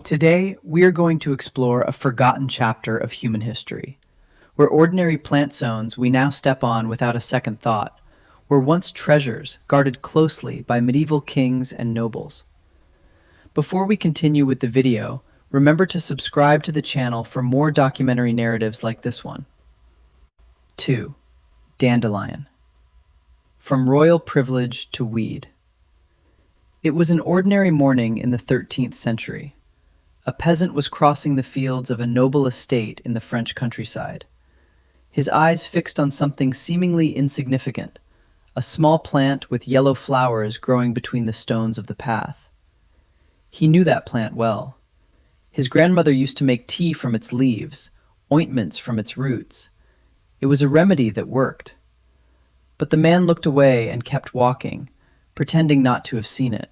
Today, we are going to explore a forgotten chapter of human history, where ordinary plant zones we now step on without a second thought were once treasures guarded closely by medieval kings and nobles. Before we continue with the video, remember to subscribe to the channel for more documentary narratives like this one. 2. Dandelion. From royal privilege to weed. It was an ordinary morning in the 13th century. A peasant was crossing the fields of a noble estate in the French countryside. His eyes fixed on something seemingly insignificant, a small plant with yellow flowers growing between the stones of the path. He knew that plant well. His grandmother used to make tea from its leaves, ointments from its roots. It was a remedy that worked. But the man looked away and kept walking, pretending not to have seen it.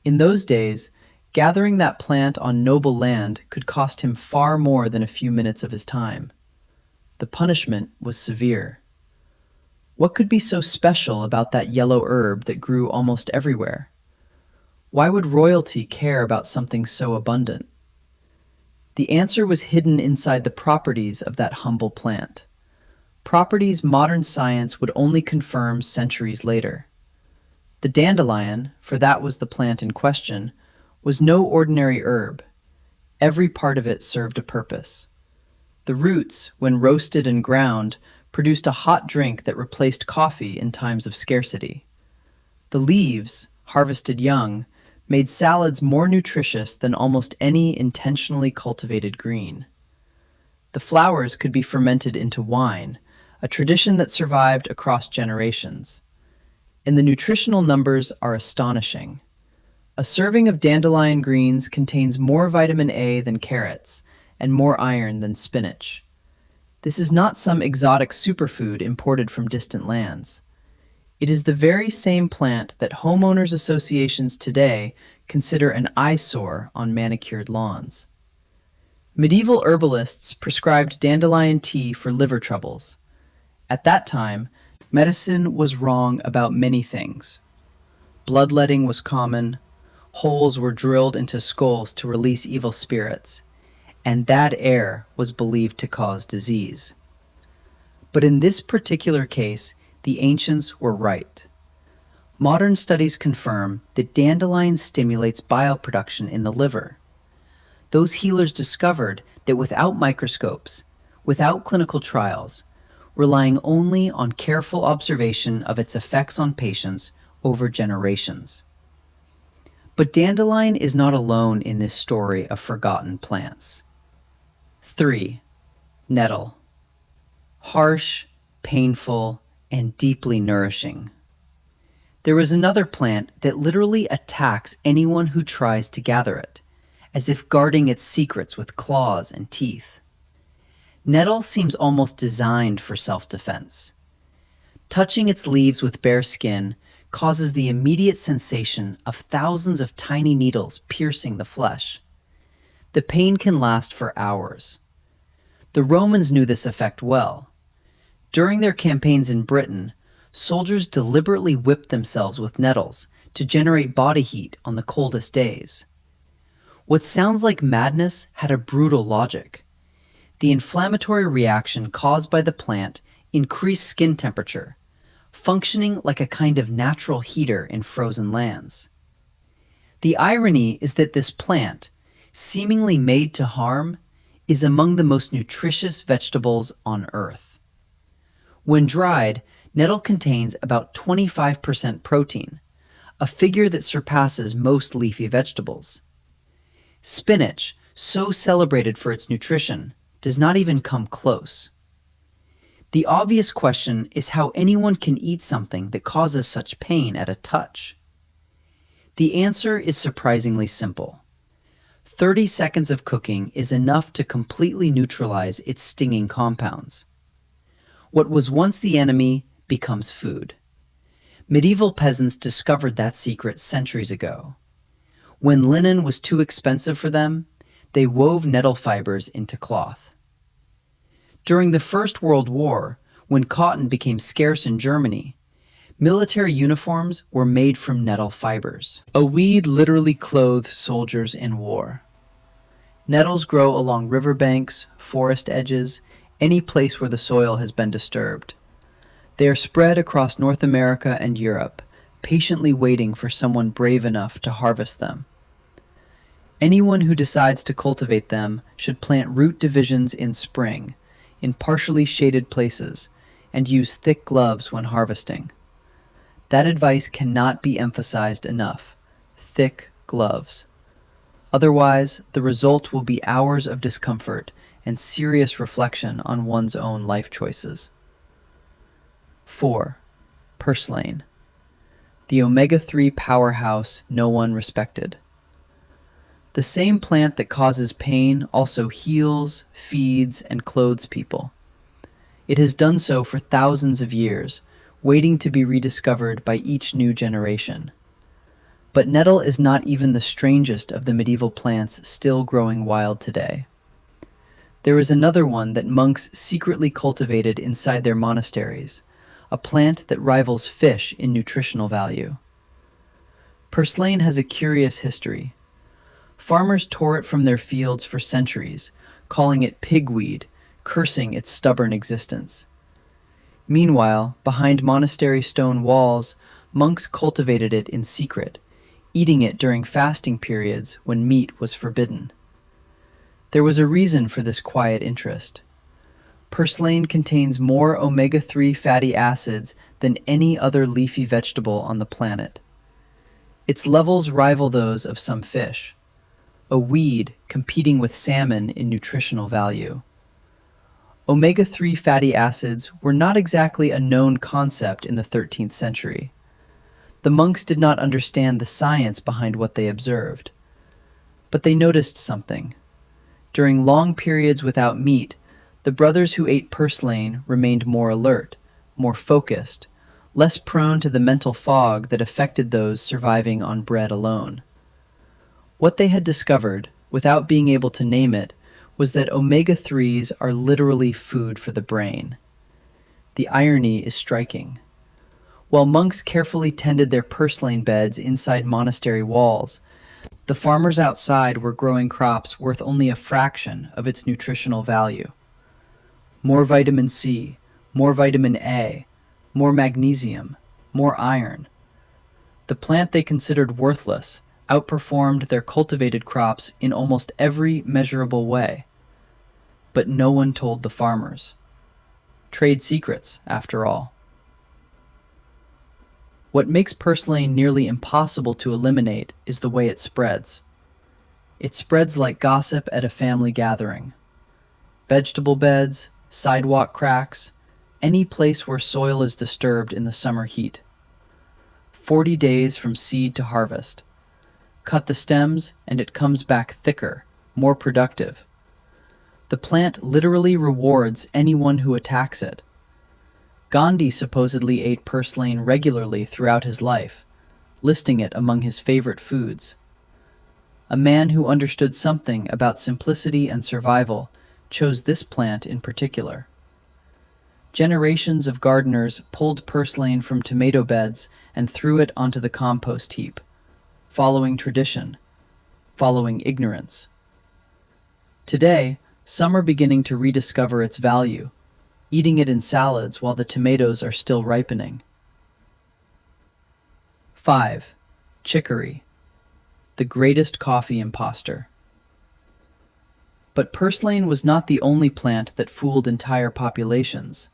In those days, gathering that plant on noble land could cost him far more than a few minutes of his time. The punishment was severe. What could be so special about that yellow herb that grew almost everywhere? Why would royalty care about something so abundant? The answer was hidden inside the properties of that humble plant. Properties modern science would only confirm centuries later. The dandelion, for that was the plant in question, was no ordinary herb. Every part of it served a purpose. The roots, when roasted and ground, produced a hot drink that replaced coffee in times of scarcity. The leaves, harvested young, made salads more nutritious than almost any intentionally cultivated green. The flowers could be fermented into wine, a tradition that survived across generations. And the nutritional numbers are astonishing. A serving of dandelion greens contains more vitamin A than carrots and more iron than spinach. This is not some exotic superfood imported from distant lands. It is the very same plant that homeowners associations today consider an eyesore on manicured lawns. Medieval herbalists prescribed dandelion tea for liver troubles. At that time, medicine was wrong about many things. Bloodletting was common. Holes were drilled into skulls to release evil spirits, and that air was believed to cause disease. But in this particular case, the ancients were right. Modern studies confirm that dandelion stimulates bile production in the liver. Those healers discovered that without microscopes, without clinical trials, relying only on careful observation of its effects on patients over generations. But dandelion is not alone in this story of forgotten plants. 3. Nettle. Harsh, painful, and deeply nourishing. There is another plant that literally attacks anyone who tries to gather it, as if guarding its secrets with claws and teeth. Nettle seems almost designed for self-defense. Touching its leaves with bare skin causes the immediate sensation of thousands of tiny needles piercing the flesh. The pain can last for hours. The Romans knew this effect well. During their campaigns in Britain, soldiers deliberately whipped themselves with nettles to generate body heat on the coldest days. What sounds like madness had a brutal logic. The inflammatory reaction caused by the plant increased skin temperature, functioning like a kind of natural heater in frozen lands. The irony is that this plant, seemingly made to harm, is among the most nutritious vegetables on Earth. When dried, nettle contains about 25% protein, a figure that surpasses most leafy vegetables. Spinach, so celebrated for its nutrition, does not even come close. The obvious question is how anyone can eat something that causes such pain at a touch. The answer is surprisingly simple. 30 seconds of cooking is enough to completely neutralize its stinging compounds. What was once the enemy becomes food. Medieval peasants discovered that secret centuries ago. When linen was too expensive for them, they wove nettle fibers into cloth. During the First World War, when cotton became scarce in Germany, Military uniforms were made from nettle fibers. A weed literally clothed soldiers in war. Nettles grow along riverbanks, forest edges, any place where the soil has been disturbed. They are spread across North America and Europe, patiently waiting for someone brave enough to harvest them. Anyone who decides to cultivate them should plant root divisions in spring, in partially shaded places, and use thick gloves when harvesting. That advice cannot be emphasized enough. Thick gloves. Otherwise, the result will be hours of discomfort and serious reflection on one's own life choices. 4. Purslane. The omega-3 powerhouse no one respected. The same plant that causes pain also heals, feeds, and clothes people. It has done so for thousands of years, waiting to be rediscovered by each new generation. But nettle is not even the strangest of the medieval plants still growing wild today. There is another one that monks secretly cultivated inside their monasteries, a plant that rivals fish in nutritional value. Purslane has a curious history. Farmers tore it from their fields for centuries, calling it pigweed, cursing its stubborn existence. Meanwhile, behind monastery stone walls, monks cultivated it in secret, eating it during fasting periods when meat was forbidden. There was a reason for this quiet interest. Purslane contains more omega-3 fatty acids than any other leafy vegetable on the planet. Its levels rival those of some fish, a weed competing with salmon in nutritional value. Omega-3 fatty acids were not exactly a known concept in the 13th century. The monks did not understand the science behind what they observed. But they noticed something. During long periods without meat, the brothers who ate purslane remained more alert, more focused, less prone to the mental fog that affected those surviving on bread alone. What they had discovered, without being able to name it, was that omega-3s are literally food for the brain. The irony is striking. While monks carefully tended their purslane beds inside monastery walls, the farmers outside were growing crops worth only a fraction of its nutritional value. More vitamin C, more vitamin A, more magnesium, more iron. The plant they considered worthless outperformed their cultivated crops in almost every measurable way. But no one told the farmers. Trade secrets, after all. What makes purslane nearly impossible to eliminate is the way it spreads. It spreads like gossip at a family gathering. Vegetable beds, sidewalk cracks, any place where soil is disturbed in the summer heat. 40 days from seed to harvest. Cut the stems and it comes back thicker, more productive. The plant literally rewards anyone who attacks it. Gandhi supposedly ate purslane regularly throughout his life, listing it among his favorite foods. A man who understood something about simplicity and survival chose this plant in particular. Generations of gardeners pulled purslane from tomato beds and threw it onto the compost heap, following tradition, following ignorance. Today, some are beginning to rediscover its value, eating it in salads while the tomatoes are still ripening. 5. Chicory, the greatest coffee imposter. But purslane was not the only plant that fooled entire populations.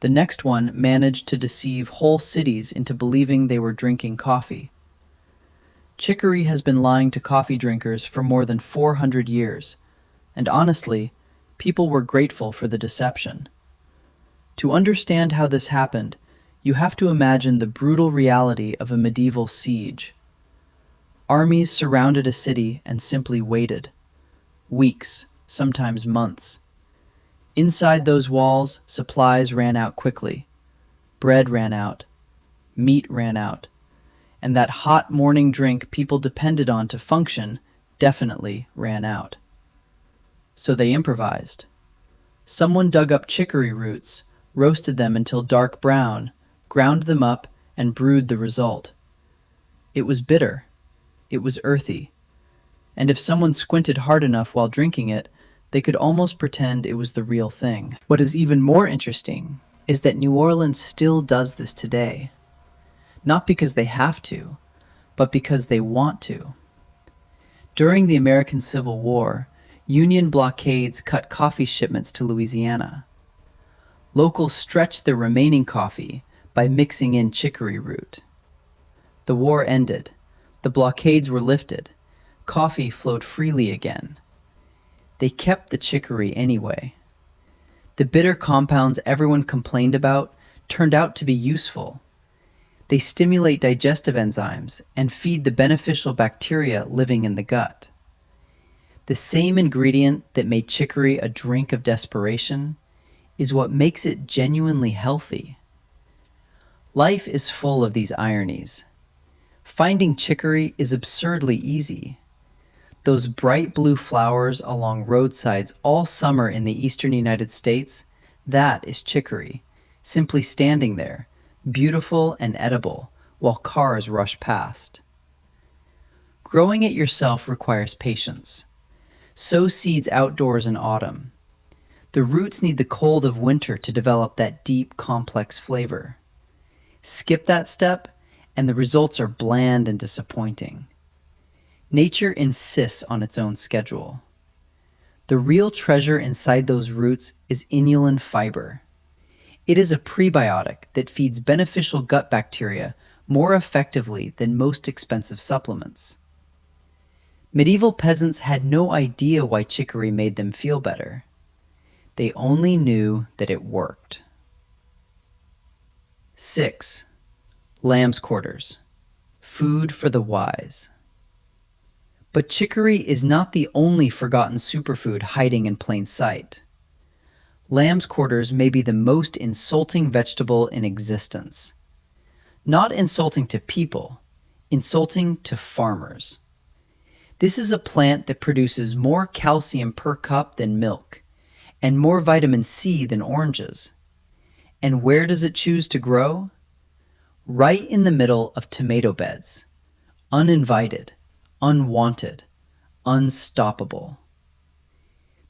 The next one managed to deceive whole cities into believing they were drinking coffee. Chicory has been lying to coffee drinkers for more than 400 years, and honestly, people were grateful for the deception. To understand how this happened, you have to imagine the brutal reality of a medieval siege. Armies surrounded a city and simply waited. Weeks, sometimes months. Inside those walls, supplies ran out quickly. Bread ran out. Meat ran out. And that hot morning drink people depended on to function definitely ran out. So they improvised. Someone dug up chicory roots, roasted them until dark brown, ground them up, and brewed the result. It was bitter. It was earthy. And if someone squinted hard enough while drinking it, they could almost pretend it was the real thing. What is even more interesting is that New Orleans still does this today. Not because they have to, but because they want to. During the American Civil War, Union blockades cut coffee shipments to Louisiana. Locals stretched their remaining coffee by mixing in chicory root. The war ended. The blockades were lifted. Coffee flowed freely again. They kept the chicory anyway. The bitter compounds everyone complained about turned out to be useful. They stimulate digestive enzymes and feed the beneficial bacteria living in the gut. The same ingredient that made chicory a drink of desperation is what makes it genuinely healthy. Life is full of these ironies. Finding chicory is absurdly easy. Those bright blue flowers along roadsides all summer in the eastern United States, that is chicory, simply standing there, beautiful and edible, while cars rush past. Growing it yourself requires patience. Sow seeds outdoors in autumn. The roots need the cold of winter to develop that deep, complex flavor. Skip that step, and the results are bland and disappointing. Nature insists on its own schedule. The real treasure inside those roots is inulin fiber. It is a prebiotic that feeds beneficial gut bacteria more effectively than most expensive supplements. Medieval peasants had no idea why chicory made them feel better. They only knew that it worked. 6. Lamb's quarters. Food for the wise. But chicory is not the only forgotten superfood hiding in plain sight. Lamb's quarters may be the most insulting vegetable in existence. Not insulting to people, insulting to farmers. This is a plant that produces more calcium per cup than milk, and more vitamin C than oranges. And where does it choose to grow? Right in the middle of tomato beds. Uninvited, unwanted, unstoppable.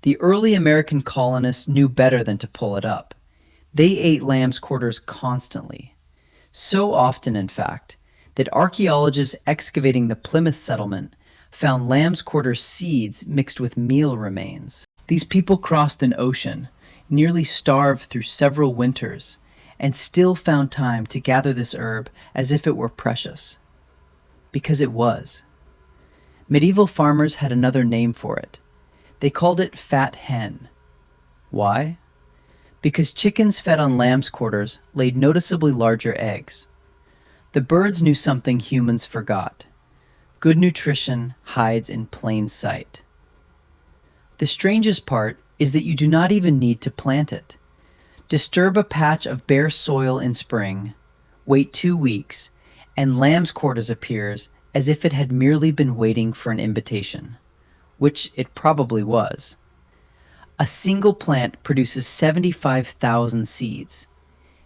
The early American colonists knew better than to pull it up. They ate lamb's quarters constantly. So often, in fact, that archaeologists excavating the Plymouth settlement found lamb's quarters seeds mixed with meal remains. These people crossed an ocean, nearly starved through several winters, and still found time to gather this herb as if it were precious. Because it was. Medieval farmers had another name for it. They called it fat hen. Why? Because chickens fed on lamb's quarters laid noticeably larger eggs. The birds knew something humans forgot. Good nutrition hides in plain sight. The strangest part is that you do not even need to plant it. Disturb a patch of bare soil in spring, wait 2 weeks, and lamb's quarters appears as if it had merely been waiting for an invitation, which it probably was. A single plant produces 75,000 seeds.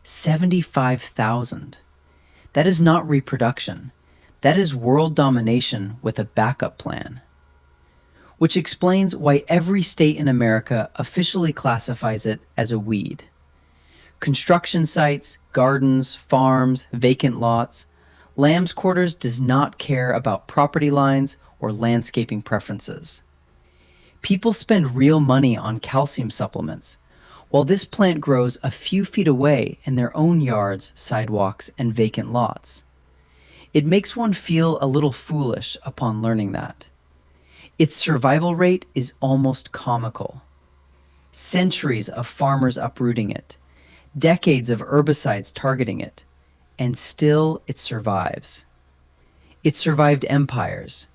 75,000. That is not reproduction. That is world domination with a backup plan. Which explains why every state in America officially classifies it as a weed. Construction sites, gardens, farms, vacant lots, lamb's quarters does not care about property lines or landscaping preferences. People spend real money on calcium supplements, while this plant grows a few feet away in their own yards, sidewalks, and vacant lots. It makes one feel a little foolish upon learning that. Its survival rate is almost comical. Centuries of farmers uprooting it, decades of herbicides targeting it, and still it survives. It survived empires.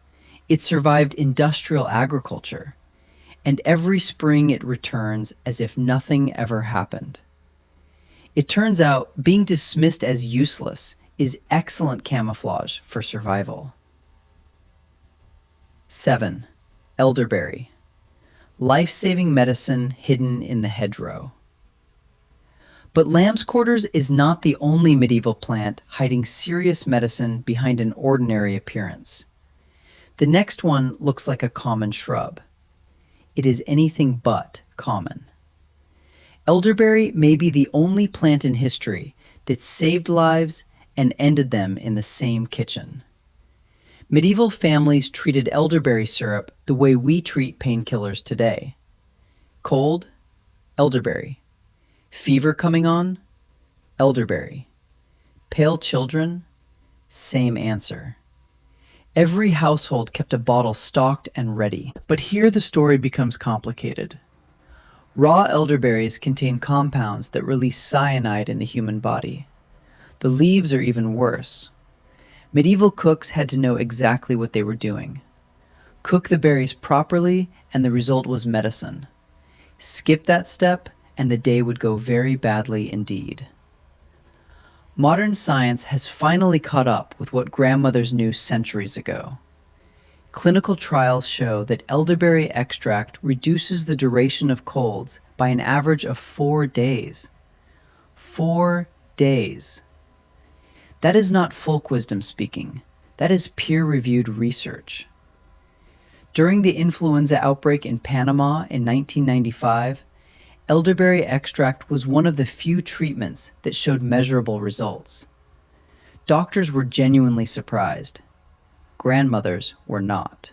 It survived industrial agriculture. And every spring it returns as if nothing ever happened. It turns out being dismissed as useless is excellent camouflage for survival. 7. Elderberry. Life-saving medicine hidden in the hedgerow. But lamb's quarters is not the only medieval plant hiding serious medicine behind an ordinary appearance. The next one looks like a common shrub. It is anything but common. Elderberry may be the only plant in history that saved lives and ended them in the same kitchen. Medieval families treated elderberry syrup the way we treat painkillers today. Cold, elderberry. Fever coming on, elderberry. Pale children, same answer. Every household kept a bottle stocked and ready. But here the story becomes complicated. Raw elderberries contain compounds that release cyanide in the human body. The leaves are even worse. Medieval cooks had to know exactly what they were doing. Cook the berries properly, and the result was medicine. Skip that step, and the day would go very badly indeed. Modern science has finally caught up with what grandmothers knew centuries ago. Clinical trials show that elderberry extract reduces the duration of colds by an average of 4 days. 4 days. That is not folk wisdom speaking. That is peer-reviewed research. During the influenza outbreak in Panama in 1995, elderberry extract was one of the few treatments that showed measurable results. Doctors were genuinely surprised. Grandmothers were not.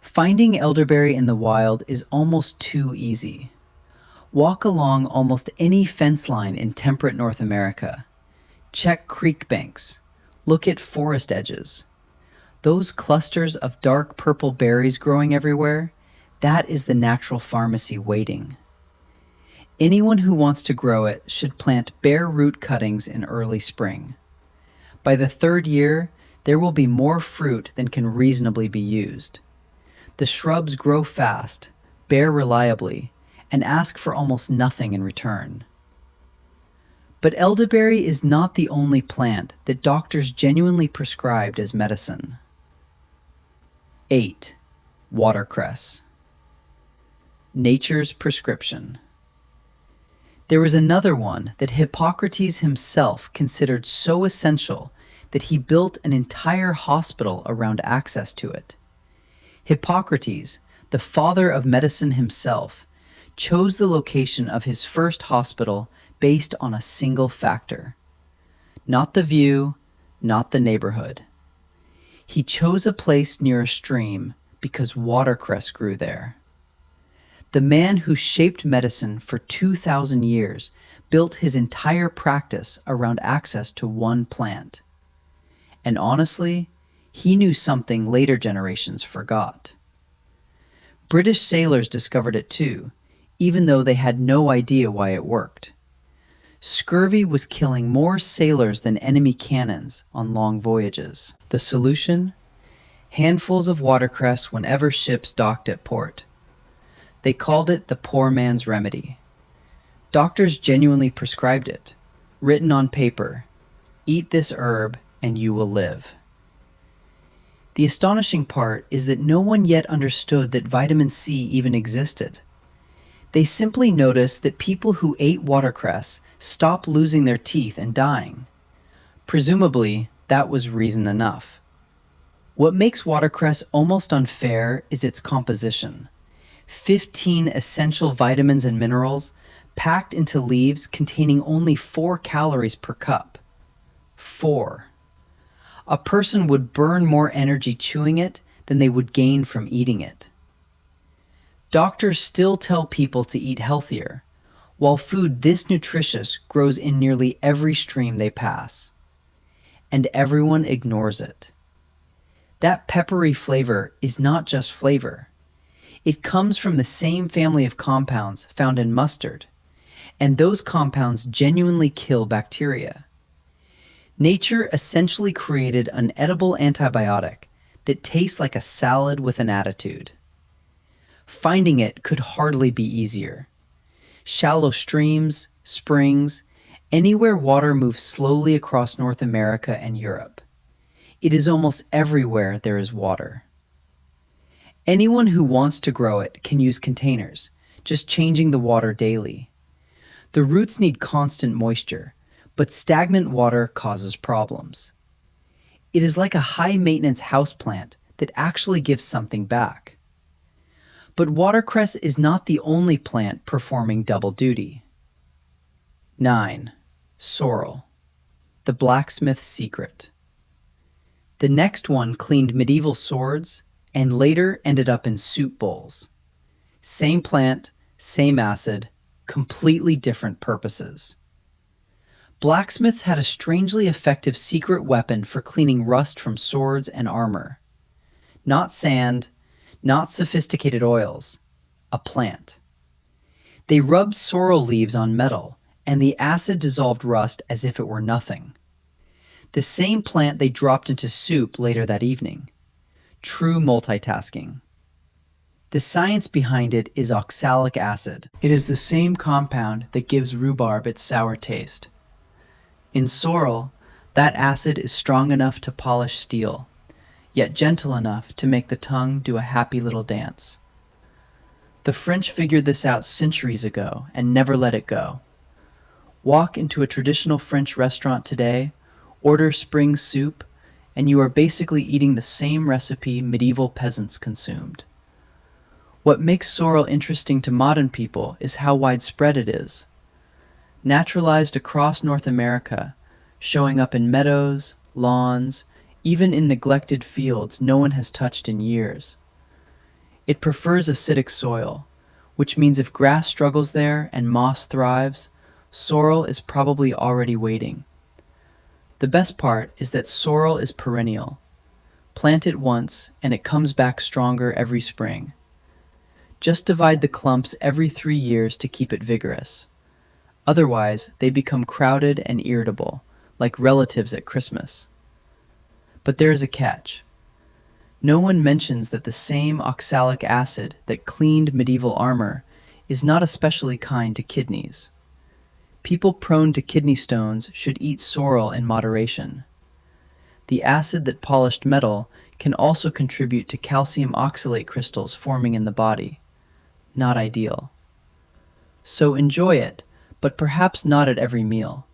Finding elderberry in the wild is almost too easy. Walk along almost any fence line in temperate North America. Check creek banks. Look at forest edges. Those clusters of dark purple berries growing everywhere, that is the natural pharmacy waiting. Anyone who wants to grow it should plant bare root cuttings in early spring. By the 3rd year, there will be more fruit than can reasonably be used. The shrubs grow fast, bear reliably, and ask for almost nothing in return. But elderberry is not the only plant that doctors genuinely prescribed as medicine. 8. Watercress. Nature's prescription. There was another one that Hippocrates himself considered so essential that he built an entire hospital around access to it. Hippocrates, the father of medicine himself, chose the location of his first hospital based on a single factor. Not the view, not the neighborhood. He chose a place near a stream because watercress grew there. The man who shaped medicine for 2,000 years built his entire practice around access to one plant. And honestly, he knew something later generations forgot. British sailors discovered it too, even though they had no idea why it worked. Scurvy was killing more sailors than enemy cannons on long voyages. The solution? Handfuls of watercress whenever ships docked at port. They called it the poor man's remedy. Doctors genuinely prescribed it, written on paper, "Eat this herb and you will live." The astonishing part is that no one yet understood that vitamin C even existed. They simply noticed that people who ate watercress stopped losing their teeth and dying. Presumably, that was reason enough. What makes watercress almost unfair is its composition. 15 essential vitamins and minerals packed into leaves containing only 4 calories per cup. 4. A person would burn more energy chewing it than they would gain from eating it. Doctors still tell people to eat healthier, while food this nutritious grows in nearly every stream they pass. And everyone ignores it. That peppery flavor is not just flavor. It comes from the same family of compounds found in mustard, and those compounds genuinely kill bacteria. Nature essentially created an edible antibiotic that tastes like a salad with an attitude. Finding it could hardly be easier. Shallow streams, springs, anywhere water moves slowly across North America and Europe. It is almost everywhere there is water. Anyone who wants to grow it can use containers, just changing the water daily. The roots need constant moisture, but stagnant water causes problems. It is like a high-maintenance houseplant that actually gives something back. But watercress is not the only plant performing double duty. 9. Sorrel, the blacksmith's secret. The next one cleaned medieval swords and later ended up in soup bowls. Same plant, same acid, completely different purposes. Blacksmiths had a strangely effective secret weapon for cleaning rust from swords and armor. Not sand, not sophisticated oils, a plant. They rubbed sorrel leaves on metal, and the acid dissolved rust as if it were nothing. The same plant they dropped into soup later that evening. True multitasking. The science behind it is oxalic acid. It is the same compound that gives rhubarb its sour taste. In sorrel, that acid is strong enough to polish steel, yet gentle enough to make the tongue do a happy little dance. The French figured this out centuries ago and never let it go. Walk into a traditional French restaurant today, order spring soup, and you are basically eating the same recipe medieval peasants consumed. What makes sorrel interesting to modern people is how widespread it is. Naturalized across North America, showing up in meadows, lawns, even in neglected fields no one has touched in years. It prefers acidic soil, which means if grass struggles there and moss thrives, sorrel is probably already waiting. The best part is that sorrel is perennial. Plant it once and it comes back stronger every spring. Just divide the clumps every 3 years to keep it vigorous. Otherwise, they become crowded and irritable, like relatives at Christmas. But there is a catch. No one mentions that the same oxalic acid that cleaned medieval armor is not especially kind to kidneys. People prone to kidney stones should eat sorrel in moderation. The acid that polished metal can also contribute to calcium oxalate crystals forming in the body. Not ideal. So enjoy it, but perhaps not at every meal.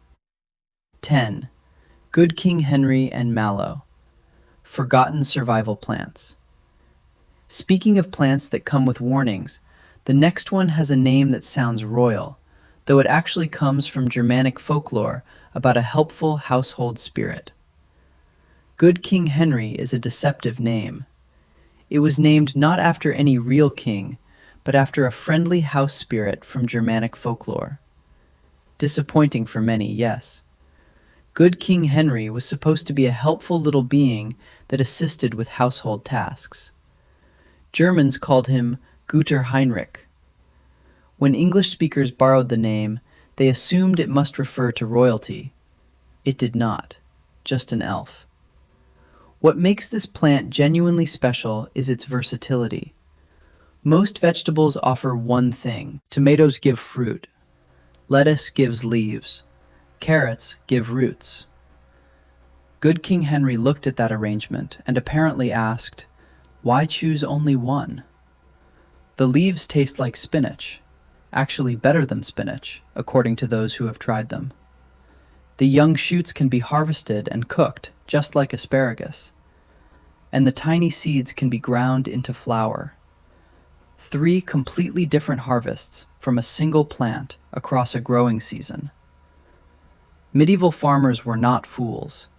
10. Good King Henry and mallow. Forgotten survival plants. Speaking of plants that come with warnings, the next one has a name that sounds royal, though it actually comes from Germanic folklore about a helpful household spirit. Good King Henry is a deceptive name. It was named not after any real king, but after a friendly house spirit from Germanic folklore. Disappointing for many, yes. Good King Henry was supposed to be a helpful little being that assisted with household tasks. Germans called him Guter Heinrich. When English speakers borrowed the name, they assumed it must refer to royalty. It did not, just an elf. What makes this plant genuinely special is its versatility. Most vegetables offer one thing. Tomatoes give fruit. Lettuce gives leaves. Carrots give roots. Good King Henry looked at that arrangement and apparently asked, why choose only one? The leaves taste like spinach, actually better than spinach, according to those who have tried them. The young shoots can be harvested and cooked, just like asparagus. And the tiny seeds can be ground into flour. 3 completely different harvests from a single plant across a growing season. Medieval farmers were not fools.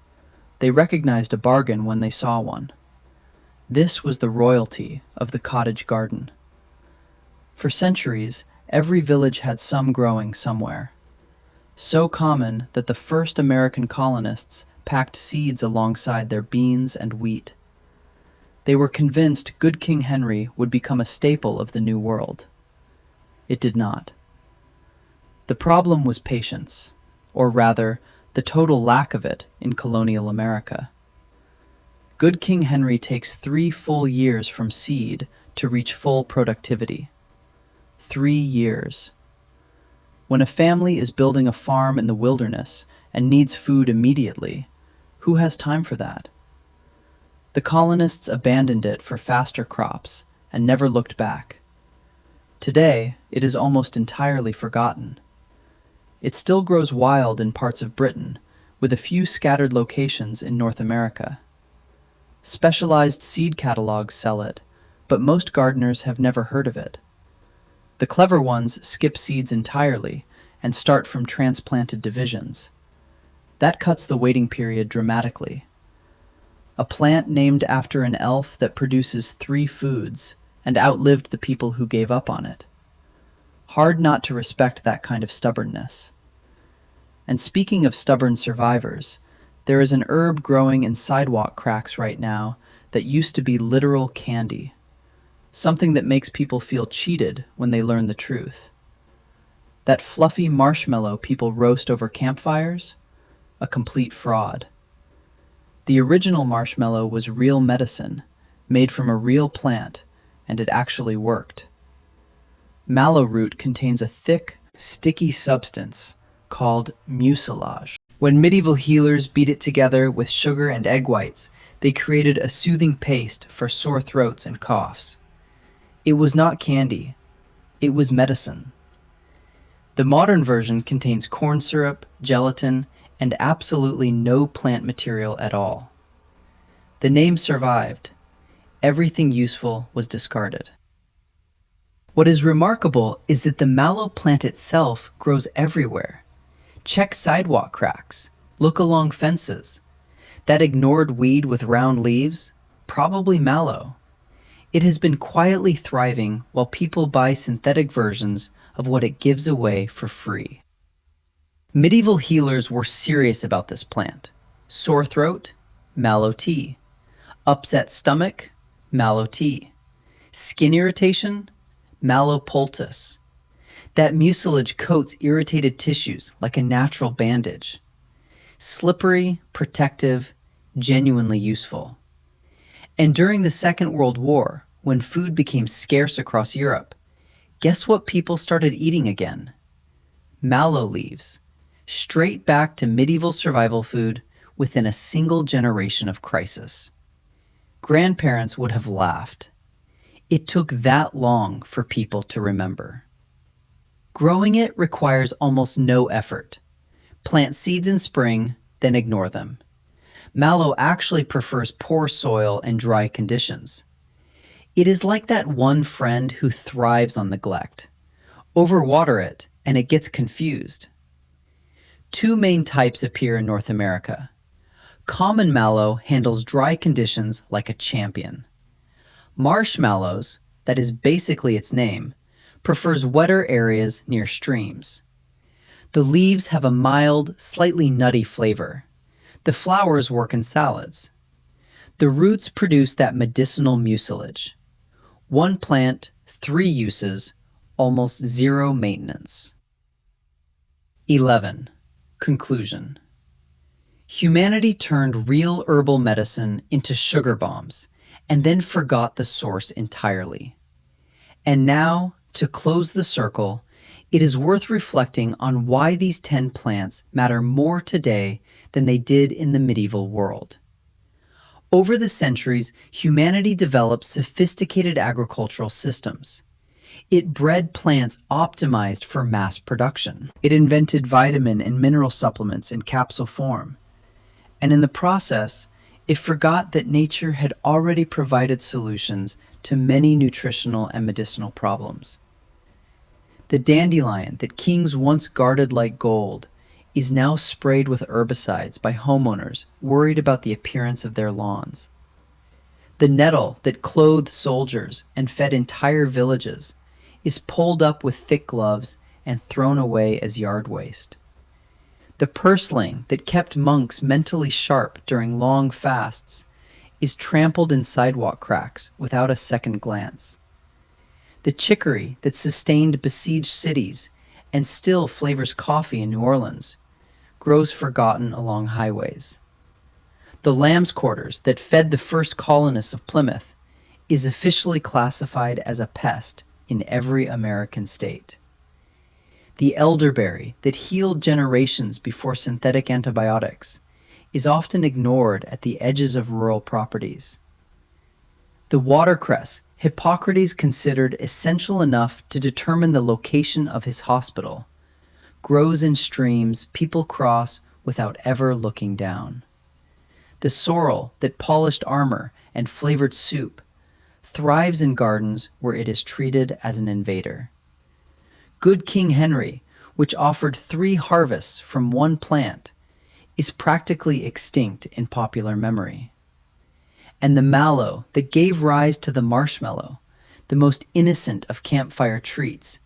They recognized a bargain when they saw one. This was the royalty of the cottage garden. For centuries, every village had some growing somewhere. So common that the first American colonists packed seeds alongside their beans and wheat. They were convinced Good King Henry would become a staple of the New World. It did not. The problem was patience, or rather, the total lack of it in colonial America. Good King Henry takes 3 full years from seed to reach full productivity. 3 years. When a family is building a farm in the wilderness and needs food immediately, who has time for that? The colonists abandoned it for faster crops and never looked back. Today, it is almost entirely forgotten. It still grows wild in parts of Britain, with a few scattered locations in North America. Specialized seed catalogs sell it, but most gardeners have never heard of it. The clever ones skip seeds entirely and start from transplanted divisions. That cuts the waiting period dramatically. A plant named after an elf that produces 3 foods and outlived the people who gave up on it. Hard not to respect that kind of stubbornness. And speaking of stubborn survivors, there is an herb growing in sidewalk cracks right now that used to be literal candy. Something that makes people feel cheated when they learn the truth. That fluffy marshmallow people roast over campfires? A complete fraud. The original marshmallow was real medicine, made from a real plant, and it actually worked. Mallow root contains a thick, sticky substance called mucilage. When medieval healers beat it together with sugar and egg whites, they created a soothing paste for sore throats and coughs. It was not candy, it was medicine. The modern version contains corn syrup, gelatin, and absolutely no plant material at all. The name survived. Everything useful was discarded. What is remarkable is that the mallow plant itself grows everywhere. Check sidewalk cracks. Look along fences. That ignored weed with round leaves? Probably mallow. It has been quietly thriving while people buy synthetic versions of what it gives away for free. Medieval healers were serious about this plant. Sore throat? Mallow tea. Upset stomach? Mallow tea. Skin irritation? Mallow poultice. That mucilage coats irritated tissues like a natural bandage. Slippery, protective, genuinely useful. And during the Second World War, when food became scarce across Europe, guess what people started eating again? Mallow leaves. Straight back to medieval survival food within a single generation of crisis. Grandparents would have laughed. It took that long for people to remember. Growing it requires almost no effort. Plant seeds in spring, then ignore them. Mallow actually prefers poor soil and dry conditions. It is like that one friend who thrives on neglect. Overwater it, and it gets confused. 2 main types appear in North America. Common mallow handles dry conditions like a champion. Marshmallows, that is basically its name, prefers wetter areas near streams. The leaves have a mild, slightly nutty flavor. The flowers work in salads. The roots produce that medicinal mucilage. 1 plant, 3 uses, almost 0 maintenance. 11. Conclusion. Humanity turned real herbal medicine into sugar bombs and then forgot the source entirely. And now, to close the circle, it is worth reflecting on why these 10 plants matter more today than they did in the medieval world. Over the centuries, humanity developed sophisticated agricultural systems. It bred plants optimized for mass production. It invented vitamin and mineral supplements in capsule form. And in the process, it forgot that nature had already provided solutions to many nutritional and medicinal problems. The dandelion that kings once guarded like gold is now sprayed with herbicides by homeowners worried about the appearance of their lawns. The nettle that clothed soldiers and fed entire villages is pulled up with thick gloves and thrown away as yard waste. The purslane that kept monks mentally sharp during long fasts is trampled in sidewalk cracks without a second glance. The chicory that sustained besieged cities and still flavors coffee in New Orleans grows forgotten along highways. The lamb's quarters that fed the first colonists of Plymouth is officially classified as a pest in every American state. The elderberry that healed generations before synthetic antibiotics is often ignored at the edges of rural properties. The watercress Hippocrates considered essential enough to determine the location of his hospital grows in streams people cross without ever looking down. The sorrel that polished armor and flavored soup thrives in gardens where it is treated as an invader. Good King Henry, which offered 3 harvests from one plant, is practically extinct in popular memory. And the mallow that gave rise to the marshmallow, the most innocent of campfire treats,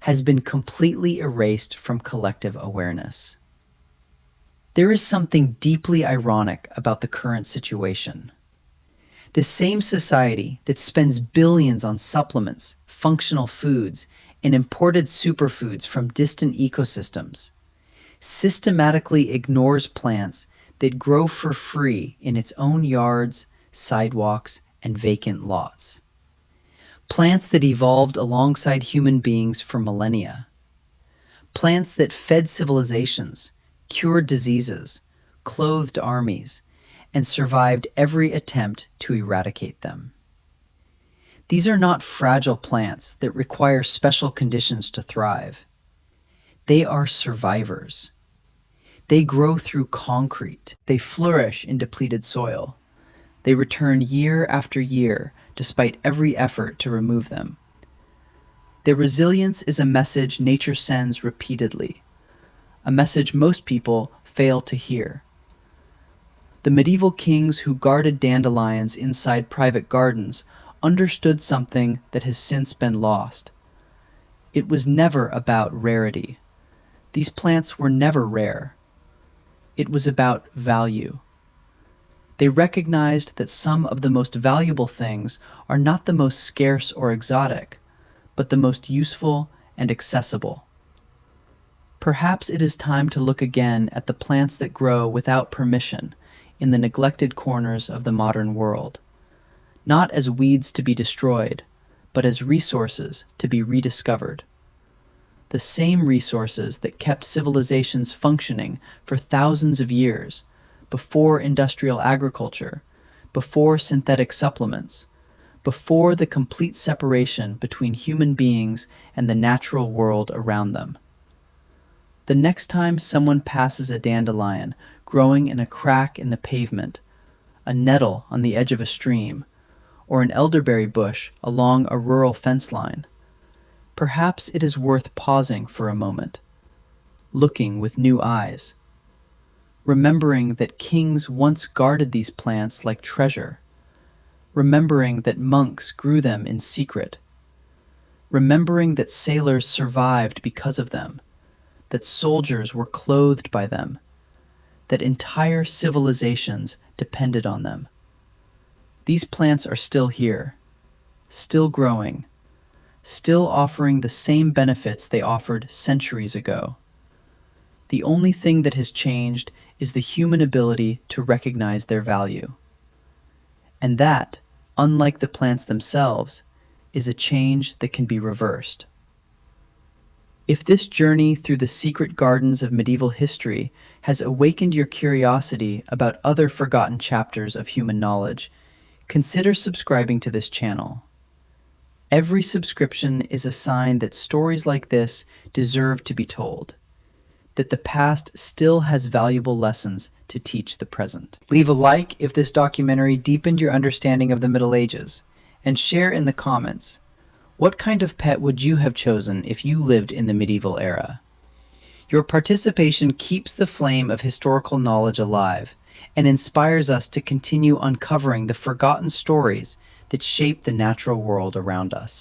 has been completely erased from collective awareness. There is something deeply ironic about the current situation. The same society that spends billions on supplements, functional foods, and imported superfoods from distant ecosystems systematically ignores plants that grow for free in its own yards, sidewalks, and vacant lots. Plants that evolved alongside human beings for millennia. Plants that fed civilizations, cured diseases, clothed armies, and survived every attempt to eradicate them. These are not fragile plants that require special conditions to thrive. They are survivors. They grow through concrete. They flourish in depleted soil. They return year after year despite every effort to remove them. Their resilience is a message nature sends repeatedly, a message most people fail to hear. The medieval kings who guarded dandelions inside private gardens understood something that has since been lost. It was never about rarity. These plants were never rare. It was about value. They recognized that some of the most valuable things are not the most scarce or exotic, but the most useful and accessible. Perhaps it is time to look again at the plants that grow without permission in the neglected corners of the modern world, not as weeds to be destroyed, but as resources to be rediscovered. The same resources that kept civilizations functioning for thousands of years, before industrial agriculture, before synthetic supplements, before the complete separation between human beings and the natural world around them. The next time someone passes a dandelion growing in a crack in the pavement, a nettle on the edge of a stream, or an elderberry bush along a rural fence line, perhaps it is worth pausing for a moment, looking with new eyes, remembering that kings once guarded these plants like treasure, remembering that monks grew them in secret, remembering that sailors survived because of them, that soldiers were clothed by them, that entire civilizations depended on them. These plants are still here, still growing, still offering the same benefits they offered centuries ago. The only thing that has changed is the human ability to recognize their value. And that, unlike the plants themselves, is a change that can be reversed. If this journey through the secret gardens of medieval history has awakened your curiosity about other forgotten chapters of human knowledge, consider subscribing to this channel. Every subscription is a sign that stories like this deserve to be told, that the past still has valuable lessons to teach the present. Leave a like if this documentary deepened your understanding of the Middle Ages, and share in the comments. What kind of pet would you have chosen if you lived in the medieval era? Your participation keeps the flame of historical knowledge alive and inspires us to continue uncovering the forgotten stories that shape the natural world around us.